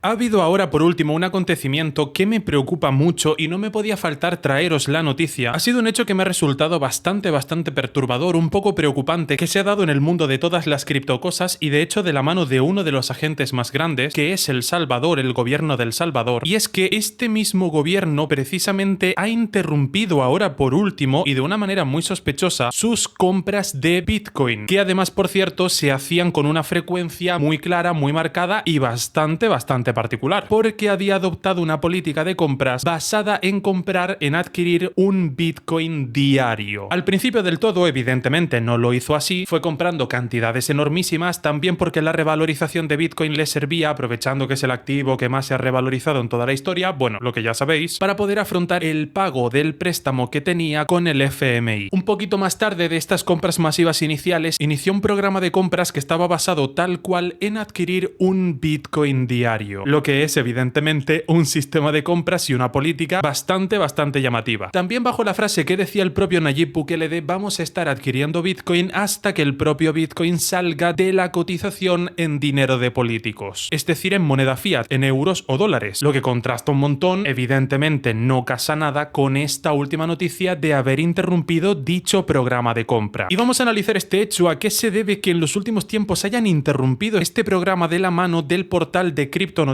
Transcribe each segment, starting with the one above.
Ha habido ahora por último un acontecimiento que me preocupa mucho y no me podía faltar traeros la noticia. Ha sido un hecho que me ha resultado bastante perturbador, un poco preocupante, que se ha dado en el mundo de todas las criptocosas y de hecho de la mano de uno de los agentes más grandes, que es El Salvador, el gobierno del Salvador. Y es que este mismo gobierno precisamente ha interrumpido ahora por último y de una manera muy sospechosa sus compras de Bitcoin, que además por cierto se hacían con una frecuencia muy clara, muy marcada y bastante particular, porque había adoptado una política de compras basada en adquirir un Bitcoin diario. Al principio del todo, evidentemente, no lo hizo así, fue comprando cantidades enormísimas, también porque la revalorización de Bitcoin le servía, aprovechando que es el activo que más se ha revalorizado en toda la historia, bueno, lo que ya sabéis, para poder afrontar el pago del préstamo que tenía con el FMI. Un poquito más tarde de estas compras masivas iniciales, inició un programa de compras que estaba basado tal cual en adquirir un Bitcoin diario, lo que es evidentemente un sistema de compras y una política bastante llamativa. También bajo la frase que decía el propio Nayib Bukele de vamos a estar adquiriendo Bitcoin hasta que el propio Bitcoin salga de la cotización en dinero de políticos, es decir, en moneda fiat, en euros o dólares, lo que contrasta un montón, evidentemente no casa nada con esta última noticia de haber interrumpido dicho programa de compra. Y vamos a analizar este hecho, a qué se debe que en los últimos tiempos hayan interrumpido este programa de la mano del portal de Criptonoticias,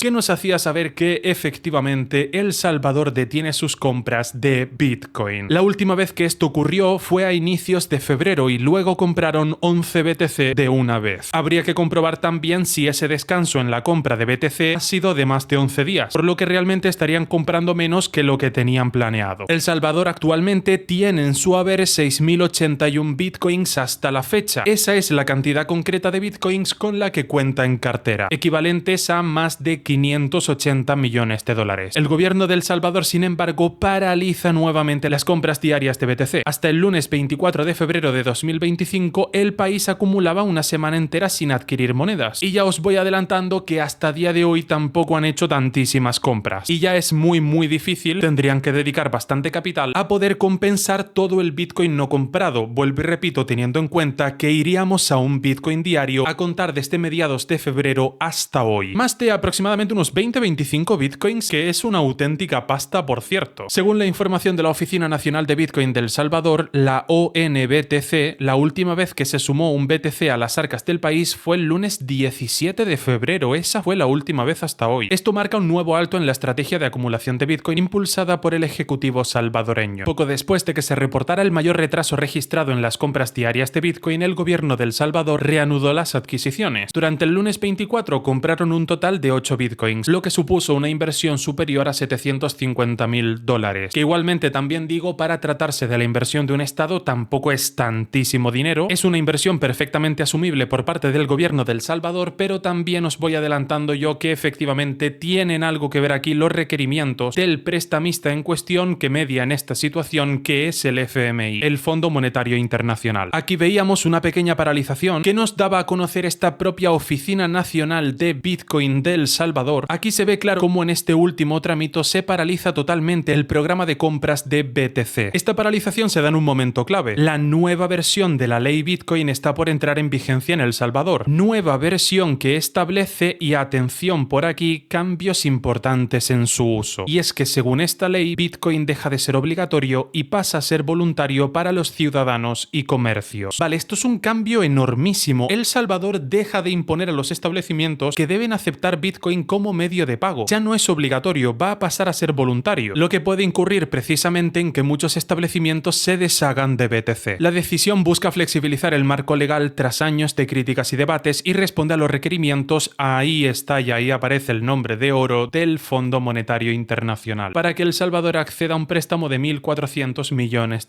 que nos hacía saber que efectivamente El Salvador detiene sus compras de Bitcoin. La última vez que esto ocurrió fue a inicios de febrero y luego compraron 11 BTC de una vez. Habría que comprobar también si ese descanso en la compra de BTC ha sido de más de 11 días, por lo que realmente estarían comprando menos que lo que tenían planeado. El Salvador actualmente tiene en su haber 6.081 Bitcoins hasta la fecha. Esa es la cantidad concreta de Bitcoins con la que cuenta en cartera, equivalentes a más de 580 millones de dólares. El gobierno de El Salvador, sin embargo, paraliza nuevamente las compras diarias de BTC. Hasta el lunes 24 de febrero de 2025, el país acumulaba una semana entera sin adquirir monedas. Y ya os voy adelantando que hasta día de hoy tampoco han hecho tantísimas compras. Y ya es muy difícil, tendrían que dedicar bastante capital a poder compensar todo el Bitcoin no comprado. Vuelvo y repito, teniendo en cuenta que iríamos a un Bitcoin diario a contar desde mediados de febrero hasta hoy. Más de aproximadamente unos 20-25 Bitcoins, que es una auténtica pasta, por cierto. Según la información de la Oficina Nacional de Bitcoin de El Salvador, la ONBTC, la última vez que se sumó un BTC a las arcas del país fue el lunes 17 de febrero. Esa fue la última vez hasta hoy. Esto marca un nuevo alto en la estrategia de acumulación de Bitcoin impulsada por el ejecutivo salvadoreño. Poco después de que se reportara el mayor retraso registrado en las compras diarias de Bitcoin, el gobierno de El Salvador reanudó las adquisiciones. Durante el lunes 24 compraron un total de 8 Bitcoins, lo que supuso una inversión superior a $750.000, que igualmente también digo, para tratarse de la inversión de un estado tampoco es tantísimo dinero, es una inversión perfectamente asumible por parte del gobierno de El Salvador, pero también os voy adelantando yo que efectivamente tienen algo que ver aquí los requerimientos del prestamista en cuestión que media en esta situación, que es el FMI, el Fondo Monetario Internacional. Aquí veíamos una pequeña paralización que nos daba a conocer esta propia Oficina Nacional de Bitcoin de El Salvador. Aquí se ve claro cómo en este último trámite se paraliza totalmente el programa de compras de BTC. Esta paralización se da en un momento clave. La nueva versión de la ley Bitcoin está por entrar en vigencia en El Salvador. Nueva versión que establece, y atención por aquí, cambios importantes en su uso. Y es que según esta ley, Bitcoin deja de ser obligatorio y pasa a ser voluntario para los ciudadanos y comercios. Vale, esto es un cambio enormísimo. El Salvador deja de imponer a los establecimientos que deben aceptar Bitcoin como medio de pago. Ya no es obligatorio, va a pasar a ser voluntario, lo que puede incurrir precisamente en que muchos establecimientos se deshagan de BTC. La decisión busca flexibilizar el marco legal tras años de críticas y debates y responde a los requerimientos, ahí está y ahí aparece el nombre de oro, del Fondo Monetario Internacional, para que El Salvador acceda a un préstamo de $1.400 millones.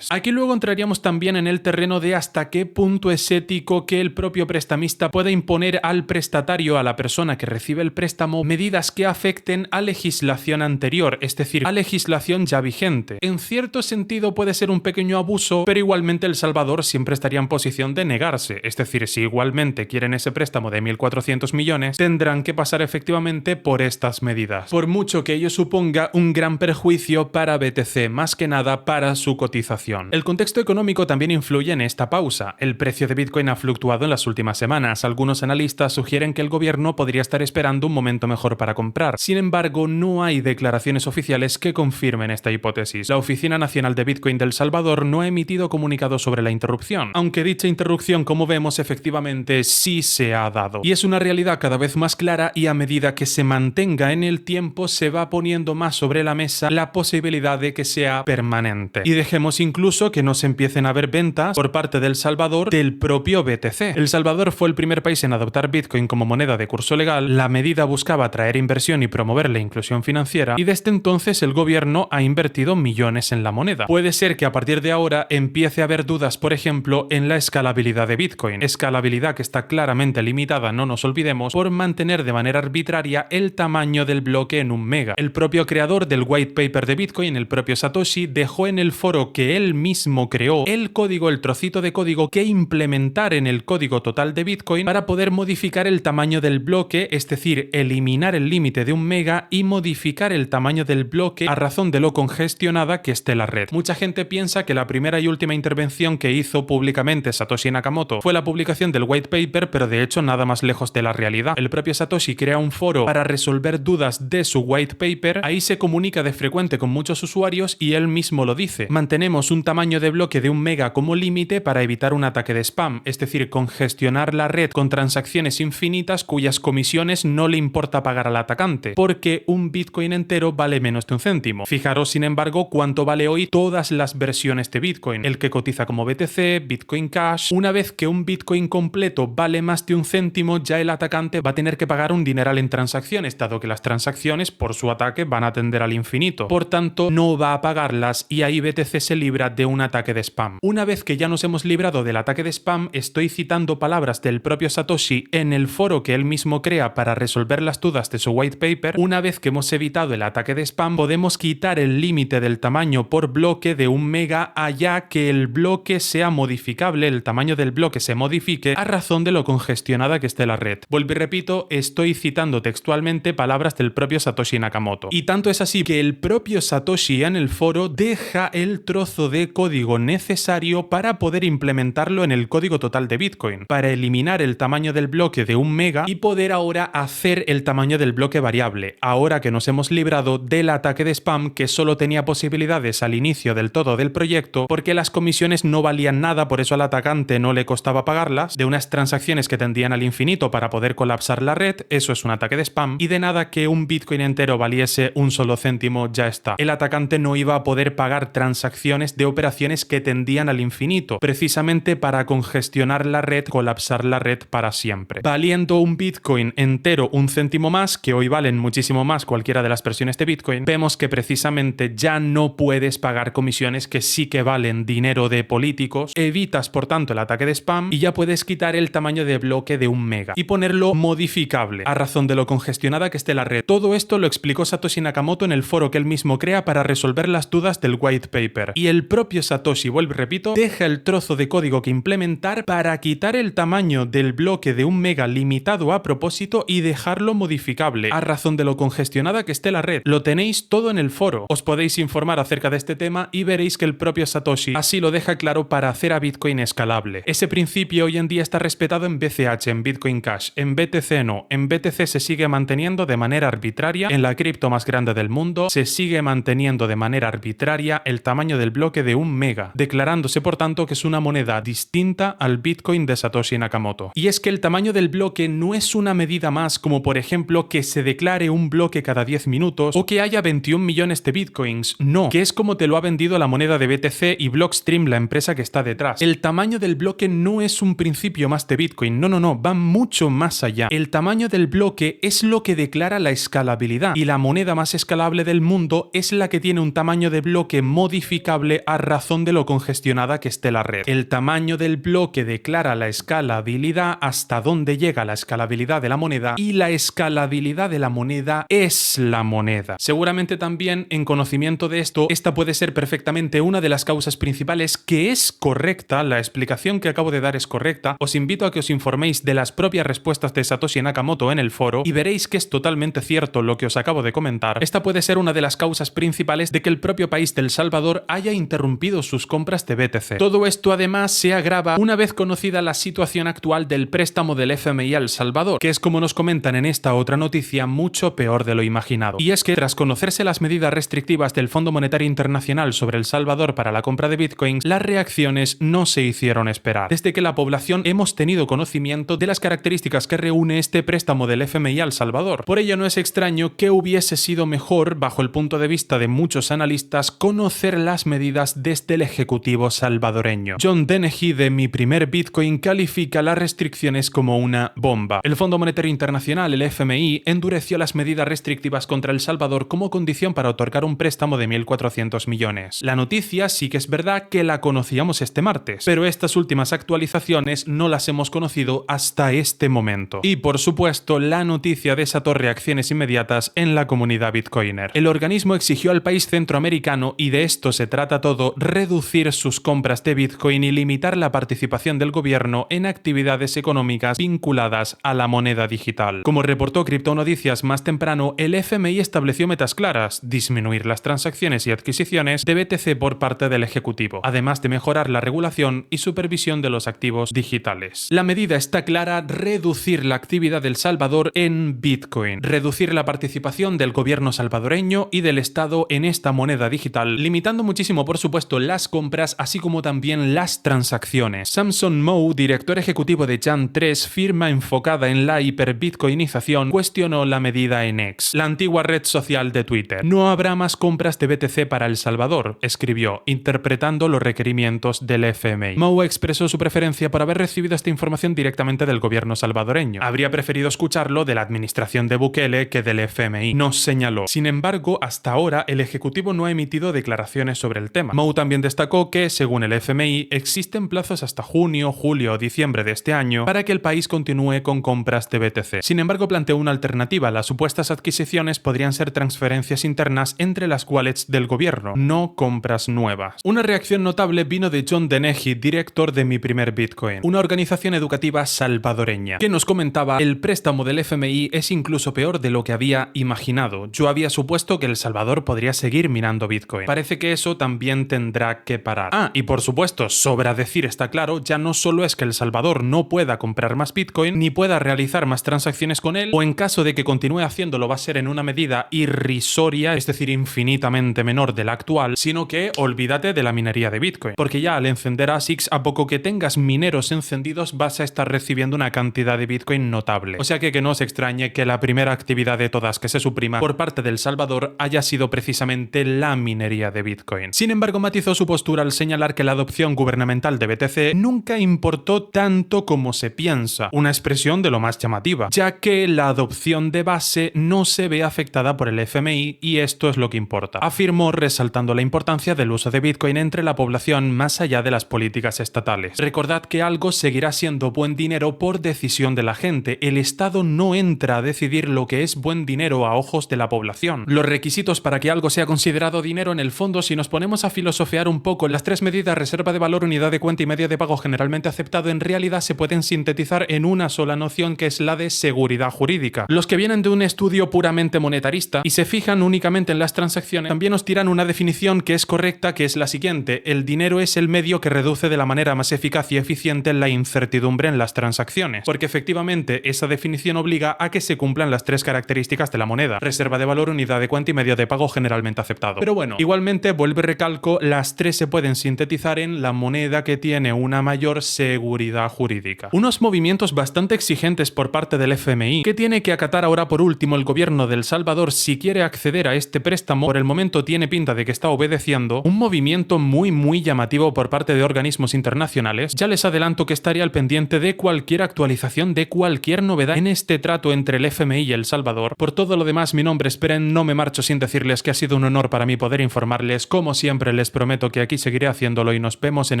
Aquí luego entraríamos también en el terreno de hasta qué punto es ético que el propio prestamista pueda imponer al prestatario, a la persona que recibe el préstamo, medidas que afecten a legislación anterior, es decir, a legislación ya vigente. En cierto sentido puede ser un pequeño abuso, pero igualmente El Salvador siempre estaría en posición de negarse, es decir, si igualmente quieren ese préstamo de 1.400 millones, tendrán que pasar efectivamente por estas medidas, por mucho que ello suponga un gran perjuicio para BTC, más que nada para su cotización. El contexto económico también influye en esta pausa. El precio de Bitcoin ha fluctuado en las últimas semanas. Algunos analistas sugieren que el gobierno podría estar estar esperando un momento mejor para comprar. Sin embargo, no hay declaraciones oficiales que confirmen esta hipótesis. La Oficina Nacional de Bitcoin de El Salvador no ha emitido comunicado sobre la interrupción, aunque dicha interrupción, como vemos, efectivamente sí se ha dado. Y es una realidad cada vez más clara, y a medida que se mantenga en el tiempo se va poniendo más sobre la mesa la posibilidad de que sea permanente. Y dejemos incluso que no se empiecen a ver ventas por parte de El Salvador del propio BTC. El Salvador fue el primer país en adoptar Bitcoin como moneda de curso legal. La medida buscaba atraer inversión y promover la inclusión financiera, y desde entonces el gobierno ha invertido millones en la moneda. Puede ser que a partir de ahora empiece a haber dudas, por ejemplo, en la escalabilidad de Bitcoin. Escalabilidad que está claramente limitada, no nos olvidemos, por mantener de manera arbitraria el tamaño del bloque en 1 mega. El propio creador del white paper de Bitcoin, el propio Satoshi, dejó en el foro que él mismo creó el código, el trocito de código que implementar en el código total de Bitcoin para poder modificar el tamaño del bloque, es decir, eliminar el límite de 1 mega y modificar el tamaño del bloque a razón de lo congestionada que esté la red. Mucha gente piensa que la primera y última intervención que hizo públicamente Satoshi Nakamoto fue la publicación del white paper, pero de hecho nada más lejos de la realidad. El propio Satoshi crea un foro para resolver dudas de su white paper, ahí se comunica de frecuente con muchos usuarios y él mismo lo dice: mantenemos un tamaño de bloque de 1 mega como límite para evitar un ataque de spam, es decir, congestionar la red con transacciones infinitas cuyas comisiones no le importa pagar al atacante, porque un Bitcoin entero vale menos de 1 céntimo. Fijaros, sin embargo, cuánto vale hoy todas las versiones de Bitcoin, el que cotiza como BTC, Bitcoin Cash. Una vez que un Bitcoin completo vale más de 1 céntimo, ya el atacante va a tener que pagar un dineral en transacciones, dado que las transacciones por su ataque van a tender al infinito. Por tanto, no va a pagarlas, y ahí BTC se libra de un ataque de spam. Una vez que ya nos hemos librado del ataque de spam, estoy citando palabras del propio Satoshi en el foro que él mismo crea para resolver las dudas de su white paper. Una vez que hemos evitado el ataque de spam, podemos quitar el límite del tamaño por bloque de 1 mega allá que el bloque sea modificable, el tamaño del bloque se modifique a razón de lo congestionada que esté la red. Vuelvo y repito, estoy citando textualmente palabras del propio Satoshi Nakamoto. Y tanto es así que el propio Satoshi en el foro deja el trozo de código necesario para poder implementarlo en el código total de Bitcoin, para eliminar el tamaño del bloque de 1 mega y poder ahora hacer el tamaño del bloque variable, ahora que nos hemos librado del ataque de spam que solo tenía posibilidades al inicio del todo del proyecto, porque las comisiones no valían nada, por eso al atacante no le costaba pagarlas, de unas transacciones que tendían al infinito para poder colapsar la red, eso es un ataque de spam, y de nada que un Bitcoin entero valiese 1 solo céntimo, ya está. El atacante no iba a poder pagar transacciones de operaciones que tendían al infinito, precisamente para congestionar la red, colapsar la red para siempre. Valiendo un Bitcoin entero 1 céntimo más, que hoy valen muchísimo más cualquiera de las versiones de Bitcoin, vemos que precisamente ya no puedes pagar comisiones que sí que valen dinero de políticos, evitas por tanto el ataque de spam y ya puedes quitar el tamaño de bloque de 1 mega y ponerlo modificable a razón de lo congestionada que esté la red. Todo esto lo explicó Satoshi Nakamoto en el foro que él mismo crea para resolver las dudas del white paper, y el propio Satoshi, vuelvo y repito, deja el trozo de código que implementar para quitar el tamaño del bloque de 1 mega limitado a propósito y dejarlo modificable a razón de lo congestionada que esté la red. Lo tenéis todo en el foro, os podéis informar acerca de este tema y veréis que el propio Satoshi así lo deja claro para hacer a Bitcoin escalable. Ese principio hoy en día está respetado en BCH, en Bitcoin Cash, en BTC no. En BTC se sigue manteniendo de manera arbitraria, en la cripto más grande del mundo se sigue manteniendo de manera arbitraria el tamaño del bloque de 1 mega, declarándose por tanto que es una moneda distinta al Bitcoin de Satoshi Nakamoto. Y es que el tamaño del bloque no es una medida más, como por ejemplo que se declare un bloque cada 10 minutos o que haya 21 millones de Bitcoins, no, que es como te lo ha vendido la moneda de BTC y Blockstream, la empresa que está detrás. El tamaño del bloque no es un principio más de Bitcoin, no, va mucho más allá. El tamaño del bloque es lo que declara la escalabilidad, y la moneda más escalable del mundo es la que tiene un tamaño de bloque modificable a razón de lo congestionada que esté la red. El tamaño del bloque declara la escalabilidad, hasta dónde llega la escalabilidad de la moneda, y la escalabilidad de la moneda es la moneda. Seguramente también en conocimiento de esto, esta puede ser perfectamente una de las causas principales que es correcta, la explicación que acabo de dar es correcta. Os invito a que os informéis de las propias respuestas de Satoshi Nakamoto en el foro y veréis que es totalmente cierto lo que os acabo de comentar. Esta puede ser una de las causas principales de que el propio país de El Salvador haya interrumpido sus compras de BTC. Todo esto además se agrava una vez conocida la situación actual del préstamo del FMI a El Salvador, que es como como nos comentan en esta otra noticia, mucho peor de lo imaginado. Y es que tras conocerse las medidas restrictivas del Fondo Monetario Internacional sobre El Salvador para la compra de bitcoins, las reacciones no se hicieron esperar. Desde que la población hemos tenido conocimiento de las características que reúne este préstamo del FMI al Salvador. Por ello no es extraño que hubiese sido mejor, bajo el punto de vista de muchos analistas, conocer las medidas desde el ejecutivo salvadoreño. John Dennehy de Mi Primer Bitcoin califica las restricciones como una bomba. El Fondo Monetario Internacional, el FMI, endureció las medidas restrictivas contra El Salvador como condición para otorgar un préstamo de 1.400 millones. La noticia sí que es verdad que la conocíamos este martes, pero estas últimas actualizaciones no las hemos conocido hasta este momento. Y por supuesto, la noticia desató reacciones inmediatas en la comunidad bitcoiner. El organismo exigió al país centroamericano, y de esto se trata todo, reducir sus compras de bitcoin y limitar la participación del gobierno en actividades económicas vinculadas a la moneda digital. Como reportó Criptonoticias más temprano, el FMI estableció metas claras: disminuir las transacciones y adquisiciones de BTC por parte del Ejecutivo, además de mejorar la regulación y supervisión de los activos digitales. La medida está clara: reducir la actividad del Salvador en Bitcoin, reducir la participación del gobierno salvadoreño y del Estado en esta moneda digital, limitando muchísimo, por supuesto, las compras, así como también las transacciones. Samson Mow, director ejecutivo de Jan3, firma enfocada en la hiperbitcoinización, cuestionó la medida en X, la antigua red social de Twitter. No habrá más compras de BTC para El Salvador, escribió, interpretando los requerimientos del FMI. Mow expresó su preferencia por haber recibido esta información directamente del gobierno salvadoreño. Habría preferido escucharlo de la administración de Bukele que del FMI, nos señaló. Sin embargo, hasta ahora el Ejecutivo no ha emitido declaraciones sobre el tema. Mow también destacó que, según el FMI, existen plazos hasta junio, julio o diciembre de este año para que el país continúe con compras de BTC. Sin embargo, planteó una alternativa: las supuestas adquisiciones podrían ser transferencias internas entre las wallets del gobierno, no compras nuevas. Una reacción notable vino de John Dennehy, director de Mi Primer Bitcoin, una organización educativa salvadoreña, que nos comentaba: el préstamo del FMI es incluso peor de lo que había imaginado. Yo había supuesto que El Salvador podría seguir minando Bitcoin. Parece que eso también tendrá que parar. Ah, y por supuesto, sobra decir, está claro, ya no solo es que El Salvador no pueda comprar más Bitcoin, ni pueda realizar más transacciones con él, o en caso de que continúe haciéndolo va a ser en una medida irrisoria, es decir, infinitamente menor de la actual, sino que olvídate de la minería de Bitcoin, porque ya al encender ASICs, a poco que tengas mineros encendidos vas a estar recibiendo una cantidad de Bitcoin notable. O sea que no os extrañe que la primera actividad de todas que se suprima por parte de El Salvador haya sido precisamente la minería de Bitcoin. Sin embargo, matizó su postura al señalar que la adopción gubernamental de BTC nunca importó tanto como se piensa, una expresión de lo más llamativa, ya que la adopción de base no se ve afectada por el FMI y esto es lo que importa, afirmó, resaltando la importancia del uso de Bitcoin entre la población más allá de las políticas estatales. Recordad que algo seguirá siendo buen dinero por decisión de la gente. El Estado no entra a decidir lo que es buen dinero a ojos de la población. Los requisitos para que algo sea considerado dinero, en el fondo, si nos ponemos a filosofear un poco, las tres medidas: reserva de valor, unidad de cuenta y medio de pago generalmente aceptado, en realidad se pueden sintetizar en una sola noción, que es la de seguridad jurídica. Los que vienen de un estudio puramente monetarista y se fijan únicamente en las transacciones también nos tiran una definición que es correcta, que es la siguiente: el dinero es el medio que reduce de la manera más eficaz y eficiente la incertidumbre en las transacciones, porque efectivamente esa definición obliga a que se cumplan las tres características de la moneda: reserva de valor, unidad de cuenta y medio de pago generalmente aceptado. Pero bueno, igualmente, vuelvo y recalco, las tres se pueden sintetizar en la moneda que tiene una mayor seguridad jurídica. Unos movimientos bastante exigentes por parte del FMI, que tiene que acatar ahora por último el gobierno de El Salvador si quiere acceder a este préstamo. Por el momento tiene pinta de que está obedeciendo. Un movimiento muy llamativo por parte de organismos internacionales. Ya les adelanto que estaría al pendiente de cualquier actualización, de cualquier novedad en este trato entre el FMI y El Salvador. Por todo lo demás, mi nombre es Peren, no me marcho sin decirles que ha sido un honor para mí poder informarles. Como siempre, les prometo que aquí seguiré haciéndolo y nos vemos en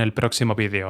el próximo vídeo.